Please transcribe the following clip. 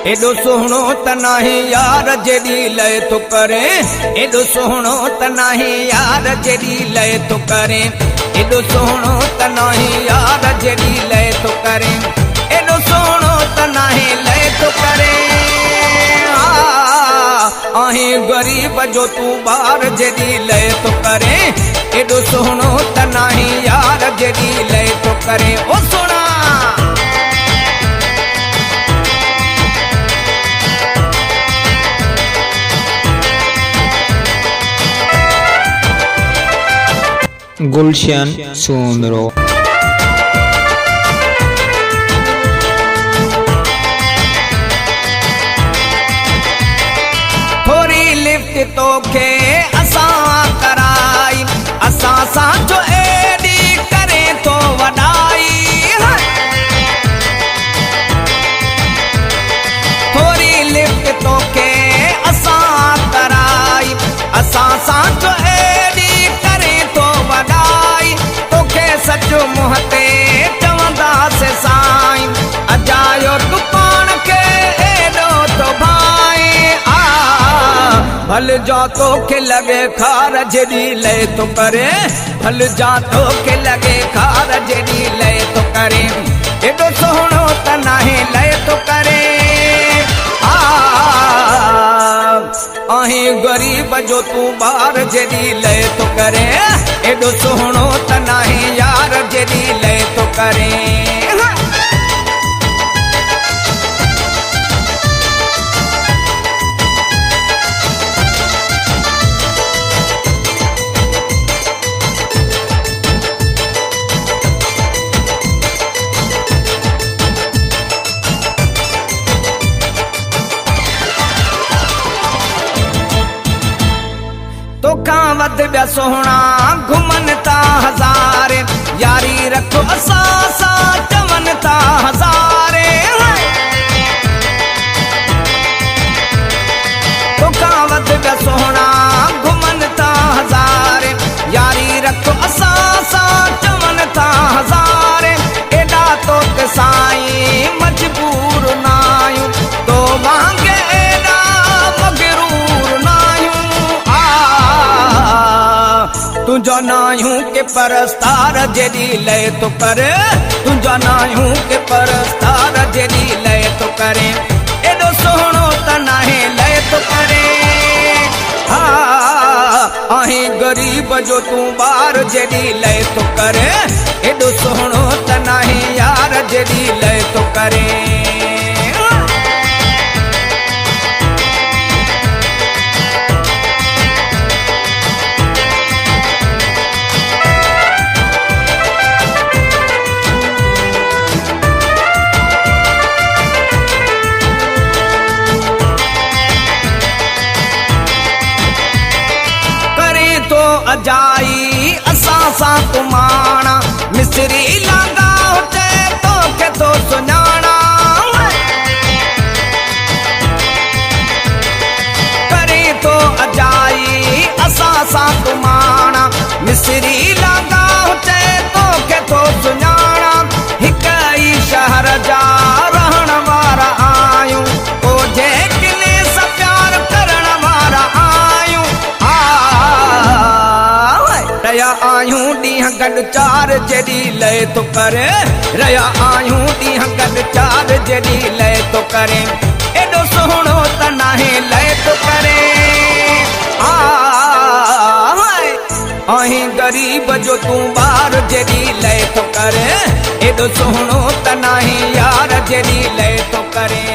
एडो सोहणो त नाही यार जेडी लय तो करे। एडो सोहणो त नाही यार जेडी लय तो करे। एडो सोहणो त नाही यार जेडी लय तो करे। एडो सोहणो त नाही लय तो करे। आहे गरीब जो तू बार जेडी लय तो करे। एडो सोहणो त नाही यार जेडी लय तो करे। ओ सोना गुलशन सुमरो थोड़ी लिफ्ट तो के असा कराई असा साचो एडी करे तो वडाई। थोड़ी लिफ्ट तो के असा कराई असा साचो एडी करे तो वडाई। तोखे सच मुहते चवंदा से साईं अजायो तू पाण के एडो तो भाई। भल जा तो के लगे खार जेडी लय तो करे। भल जा तो के लगे खार जेडी लय तो करे। एडो सोहणो त नाही लय तो करे। आहे गरीब जो तू बार जेडी लय तो करे। एडो सोहणो त नाही यार जेडी लय तो करे। तोखा वध ॿिया सोहणा घुमनि था हज़ारे। यारी रखो असां सां चवनि था हज़ारे। तोखा वध ॿिया सोहणा घुमनि था हज़ारे। यारी रखो असां सां चवनि था हज़ारे। एॾा तोखे साईं मजबूर न आहियूं तो वांगे एॾा मगरूर न आहियूं। तुझा नायूं के परस्तार जेडी लय तो करे। तुझा नायूं के परस्तार जेडी लय तो करे। एडो सोहणो त नाही लय तो करे। आहे गरीब जो तू बार जेडी लय तो करे। एडो सोहणो त नाही यार जेडी लय तो करे। अजाई असा सा कुमाणा मिस्री लागा हुते तोखे तो सुञाणा। करे तो अजाई असा सा कुमाणा मिस्री लागा हुते तोखे तो सुञाणा। हिक ई शहर जा रहण वारा आयूं ओ जे किले सां प्यार करण वारा आयूं। रया आयूं ॾींहं गॾु चार जेडी लय तो करे। रया आयूं ॾींहं गॾु चार जेडी लय तो करे। एॾो सोहणो त नाही लय तो करे। आहे गरीब जो तू बार जेडी लय तो करे। एॾो सोहणो त नाही यार जेडी लय तो करे।